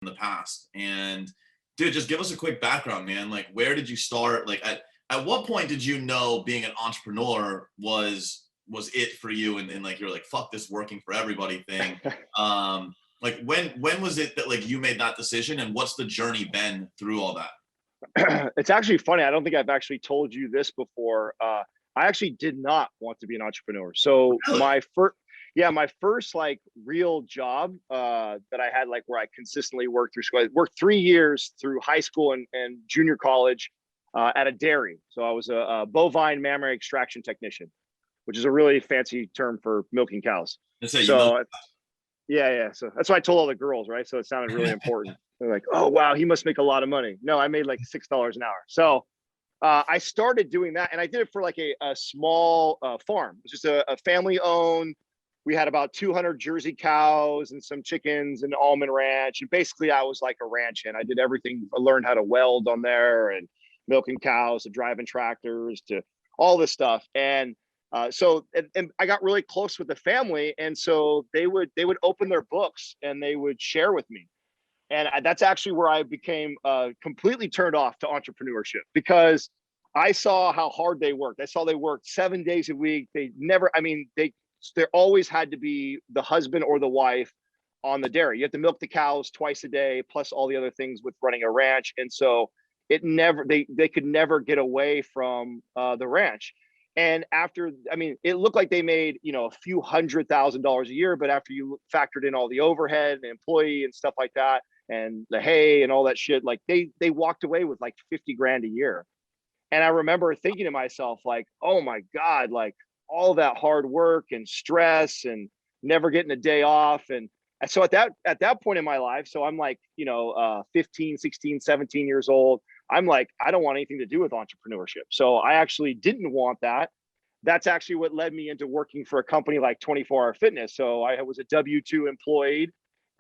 in the past. And dude, just give us a quick background, man. Like, where did you start? Like, at what point did you know being an entrepreneur was it for you? And like, you're like, fuck this working for everybody thing. Like when was it that like you made that decision, and what's the journey been through all that? It's actually funny. I don't think I've actually told you this before. I actually did not want to be an entrepreneur. So Really? my first like real job that I had, like where I consistently worked through school. I worked 3 years through high school and junior college at a dairy. So I was a bovine mammary extraction technician, which is a really fancy term for milking cows. So yeah. So that's why I told all the girls, right? So it sounded really important. They're like, "Oh wow, he must make a lot of money." No, I made like $6 an hour. So I started doing that, and I did it for like a small farm. It was just a family owned. We had about 200 Jersey cows and some chickens and almond ranch. And basically, I was like a ranch hand. I did everything. I learned how to weld on there and milking cows, to driving tractors, to all this stuff. And and I got really close with the family, and so they would open their books and they would share with me. And that's actually where I became completely turned off to entrepreneurship, because I saw how hard they worked. I saw they worked 7 days a week. They never, I mean, there always had to be the husband or the wife on the dairy. You have to milk the cows twice a day, plus all the other things with running a ranch. And so they could never get away from the ranch. And after, I mean, it looked like they made, a few $100,000 a year, but after you factored in all the overhead and employee and stuff like that, and the hay and all that shit, like they walked away with like 50 grand a year. And I remember thinking to myself, like, oh my God, like all that hard work and stress and never getting a day off. And so at that point in my life, so I'm like, 15, 16, 17 years old. I'm like, I don't want anything to do with entrepreneurship. So I actually didn't want that. That's actually what led me into working for a company like 24 Hour Fitness. So I was a W-2 employee,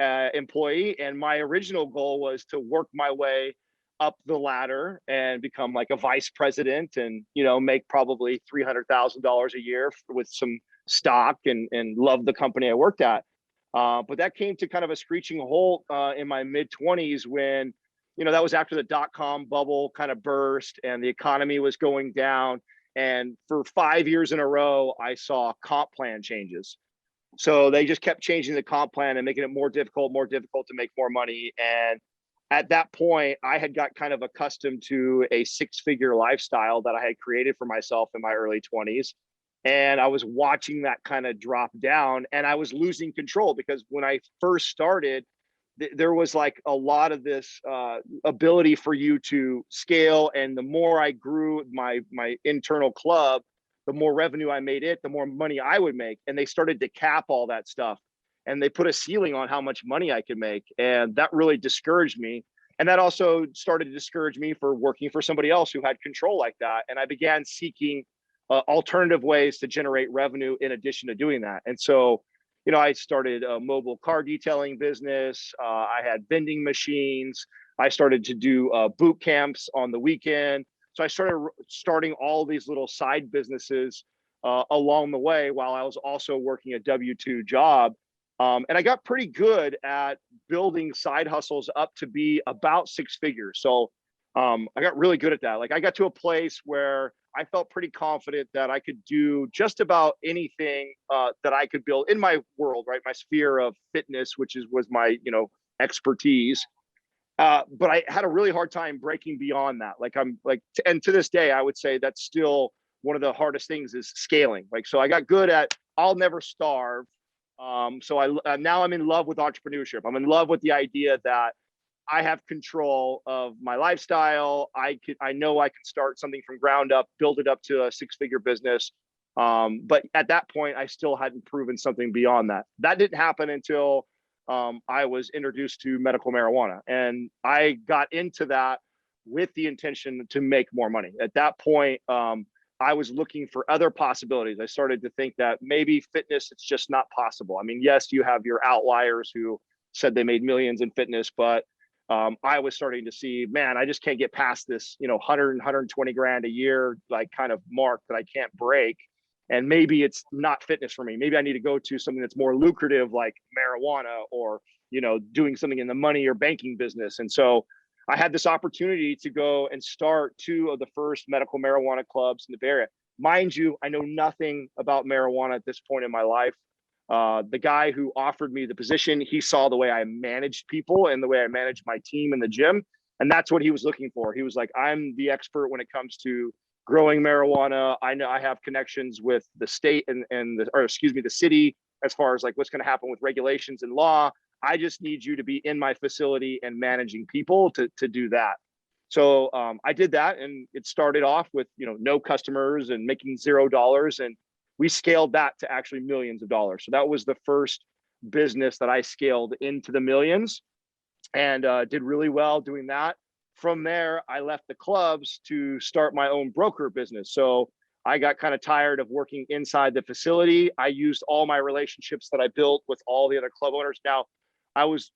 and my original goal was to work my way up the ladder and become like a vice president, and make probably $300,000 a year with some stock, and love the company I worked at. But that came to kind of a screeching halt in my mid-20s, when that was after the dot-com bubble kind of burst and the economy was going down. And for 5 years in a row, I saw comp plan changes. So they just kept changing the comp plan and making it more difficult to make more money. And at that point, I had got kind of accustomed to a 6-figure lifestyle that I had created for myself in my early 20s. And I was watching that kind of drop down, and I was losing control, because when I first started, there was like a lot of this ability for you to scale. And the more I grew my internal club, the more revenue I made the more money I would make. And they started to cap all that stuff. And they put a ceiling on how much money I could make. And that really discouraged me. And that also started to discourage me for working for somebody else who had control like that. And I began seeking alternative ways to generate revenue in addition to doing that. And so, I started a mobile car detailing business. I had vending machines. I started to do boot camps on the weekend. So I starting all these little side businesses along the way, while I was also working a W-2 job. And I got pretty good at building side hustles up to be about 6 figures. So I got really good at that. Like I got to a place where I felt pretty confident that I could do just about anything that I could build in my world, right? My sphere of fitness, which was my, expertise. But I had a really hard time breaking beyond that. And to this day, I would say that's still one of the hardest things, is scaling. Like, so I got good at, I'll never starve. Now I'm in love with entrepreneurship. I'm in love with the idea that I have control of my lifestyle. I know I can start something from ground up, build it up to a 6-figure business. But at that point, I still hadn't proven something beyond that. That didn't happen until I was introduced to medical marijuana. And I got into that with the intention to make more money. At that point, I was looking for other possibilities. I started to think that maybe fitness, it's just not possible. I mean, yes, you have your outliers who said they made millions in fitness, but I was starting to see, man, I just can't get past this, 120 grand a year, like kind of mark that I can't break. And maybe it's not fitness for me. Maybe I need to go to something that's more lucrative, like marijuana or doing something in the money or banking business. And so I had this opportunity to go and start two of the first medical marijuana clubs in the Bay Area. Mind you, I know nothing about marijuana at this point in my life. The guy who offered me the position, he saw the way I managed people and the way I managed my team in the gym. And that's what he was looking for. He was like, I'm the expert when it comes to growing marijuana. I know I have connections with the state the city, as far as like what's going to happen with regulations and law. I just need you to be in my facility and managing people to do that. So I did that, and it started off with no customers and making $0, and we scaled that to actually millions of dollars. So that was the first business that I scaled into the millions, and did really well doing that. From there, I left the clubs to start my own broker business. So I got kind of tired of working inside the facility. I used all my relationships that I built with all the other club owners. Now, I was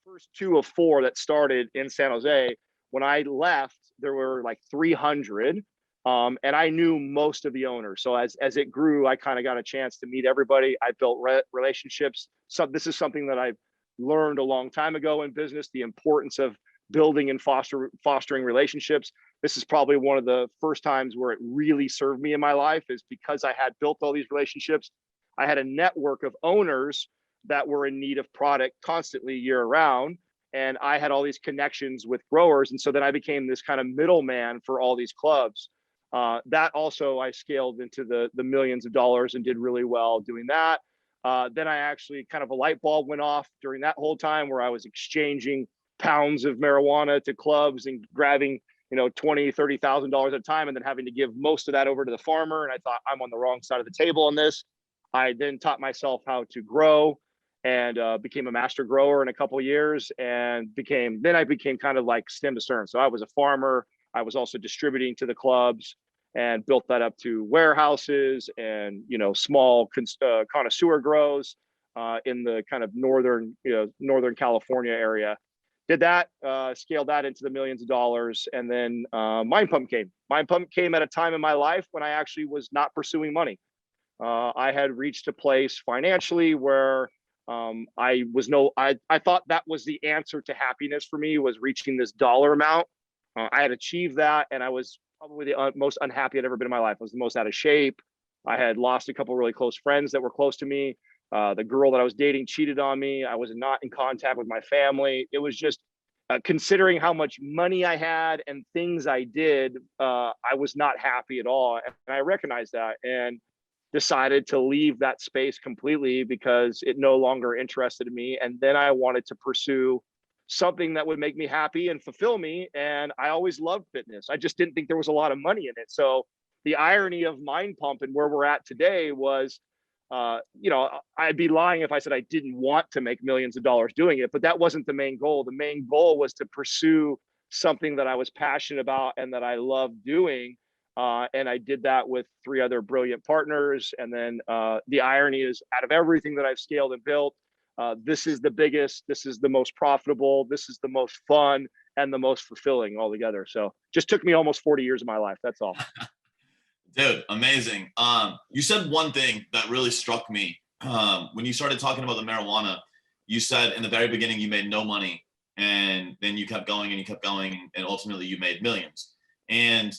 the first 2 of 4 that started in San Jose. When I left, there were like 300, and I knew most of the owners. So as it grew, I kind of got a chance to meet everybody. I built relationships. So this is something that I've learned a long time ago in business, the importance of building and fostering relationships. This is probably one of the first times where it really served me in my life, is because I had built all these relationships. I had a network of owners that were in need of product constantly year round. And I had all these connections with growers. And so then I became this kind of middleman for all these clubs. That also I scaled into the millions of dollars and did really well doing that. Then I actually kind of a light bulb went off during that whole time, where I was exchanging pounds of marijuana to clubs and grabbing, $20,000-$30,000 at a time, and then having to give most of that over to the farmer. And I thought, I'm on the wrong side of the table on this. I then taught myself how to grow, and became a master grower in a couple of years, and I became kind of like stem to stern. So I was a farmer. I was also distributing to the clubs, and built that up to warehouses and, small connoisseur grows in the kind of Northern California area. Did that, scaled that into the millions of dollars. And then Mind Pump came. Mind Pump came at a time in my life when I actually was not pursuing money. I had reached a place financially where I thought that was the answer to happiness for me, was reaching this dollar amount. I had achieved that, and I was probably the most unhappy I'd ever been in my life. I was the most out of shape. I had lost a couple of really close friends that were close to me. The girl that I was dating cheated on me. I was not in contact with my family. It was just, considering how much money I had and things I did, I was not happy at all. And I recognized that, and decided to leave that space completely because it no longer interested me. And then I wanted to pursue something that would make me happy and fulfill me. And I always loved fitness. I just didn't think there was a lot of money in it. So the irony of Mind Pump and where we're at today was, I'd be lying if I said I didn't want to make millions of dollars doing it, but that wasn't the main goal. The main goal was to pursue something that I was passionate about and that I loved doing. And I did that with 3 other brilliant partners. And then the irony is, out of everything that I've scaled and built, this is the biggest, this is the most profitable, this is the most fun, and the most fulfilling altogether. So just took me almost 40 years of my life. That's all. Dude, amazing. You said one thing that really struck me. When you started talking about the marijuana, you said in the very beginning you made no money, and then you kept going and you kept going, and ultimately you made millions. And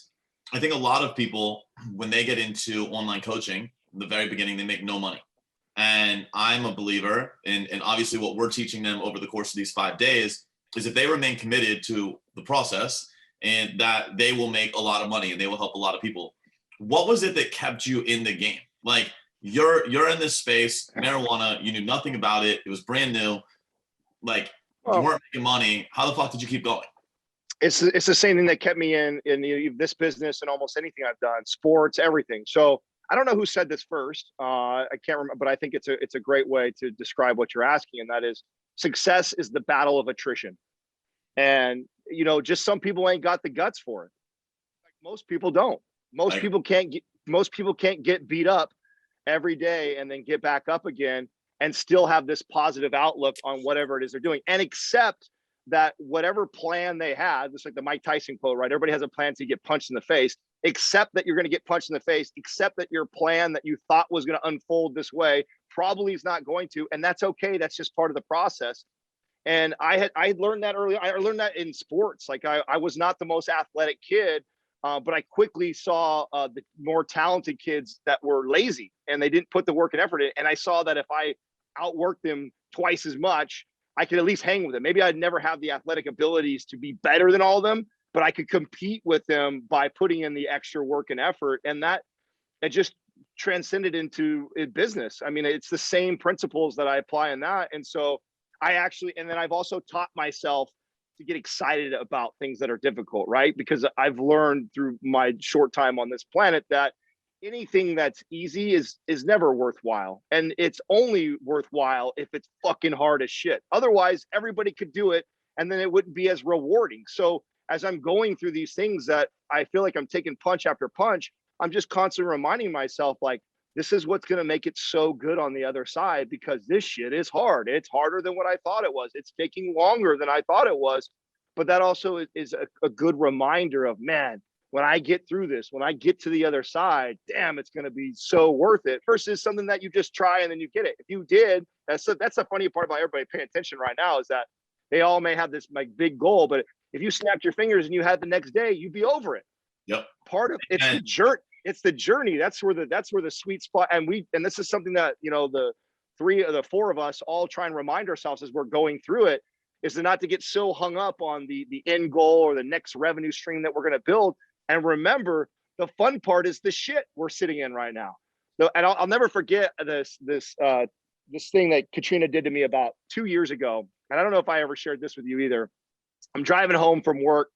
I think a lot of people, when they get into online coaching, in the very beginning, they make no money. And I'm a believer in, and obviously what we're teaching them over the course of these 5 days is if they remain committed to the process, and that they will make a lot of money and they will help a lot of people. What was it that kept you in the game? Like, you're in this space, marijuana, you knew nothing about it. It was brand new. Like, you weren't making money. How the fuck did you keep going? It's the same thing that kept me in this business and almost anything I've done, sports, everything. So I don't know who said this first. I can't remember, but I think it's a great way to describe what you're asking. And that is, success is the battle of attrition. And, just some people ain't got the guts for it. Like, most people don't. Most people can't get beat up every day and then get back up again and still have this positive outlook on whatever it is they're doing, and accept that whatever plan they had, just like the Mike Tyson quote, right? Everybody has a plan to get punched in the face. Accept that you're going to get punched in the face. Accept that your plan that you thought was going to unfold this way probably is not going to, and that's okay. That's just part of the process. And I had learned that early. I learned that in sports. Like I was not the most athletic kid, but I quickly saw the more talented kids that were lazy and they didn't put the work and effort in. And I saw that if I outworked them twice as much, I could at least hang with them. Maybe I'd never have the athletic abilities to be better than all of them, but I could compete with them by putting in the extra work and effort. And that it just transcended into business. I mean, it's the same principles that I apply in that. And so and then I've also taught myself to get excited about things that are difficult, right? Because I've learned through my short time on this planet that anything that's easy is never worthwhile. And it's only worthwhile if it's fucking hard as shit. Otherwise, everybody could do it and then it wouldn't be as rewarding. So as I'm going through these things that I feel like I'm taking punch after punch, I'm just constantly reminding myself, like, this is what's going to make it so good on the other side, because this shit is hard. It's harder than what I thought it was. It's taking longer than I thought it was. But that also is a good reminder of, man, when I get through this, when I get to the other side, damn, it's going to be so worth it, versus something that you just try and then you get it. If you did, that's the funny part about everybody paying attention right now, is that they all may have this like big goal, but if you snapped your fingers and you had the next day, you'd be over it. Yep. Part of it's the journey. It's the journey. That's where the sweet spot. And this is something that, the four of us all try and remind ourselves as we're going through it, is to not to get so hung up on the end goal or the next revenue stream that we're going to build. And remember, the fun part is the shit we're sitting in right now. And I'll never forget this thing that Katrina did to me about 2 years ago. And I don't know if I ever shared this with you either. I'm driving home from work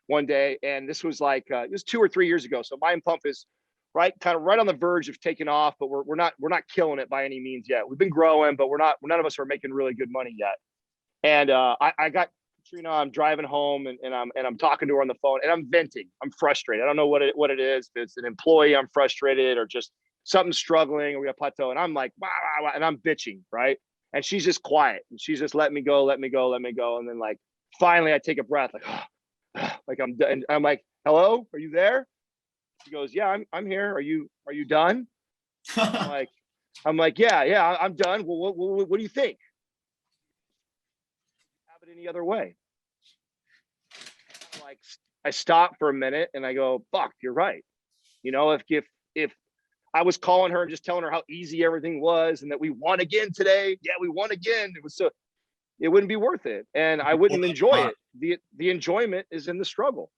one day, and this was like it was 2 or 3 years ago. So Mind Pump is right on the verge of taking off, but we're not killing it by any means yet. We've been growing, but none of us are making really good money yet. And I got Katrina. I'm driving home, and I'm talking to her on the phone, and I'm venting. I'm frustrated. I don't know what it is. If it's an employee, I'm frustrated, or just something's struggling, or we got plateau. And I'm like, wah, wah, wah, and I'm bitching, right? And she's just quiet, and she's just let me go. And then like finally, I take a breath, like I'm done. I'm like, hello, are you there? She goes, yeah, I'm here. Are you done? I'm like, yeah, I'm done. Well, what do you think? Have it any other way? Like, I stop for a minute and I go, fuck, you're right. If I was calling her and just telling her how easy everything was and that we won again today, yeah, we won again. It wouldn't be worth it, and I wouldn't enjoy it. The enjoyment is in the struggle.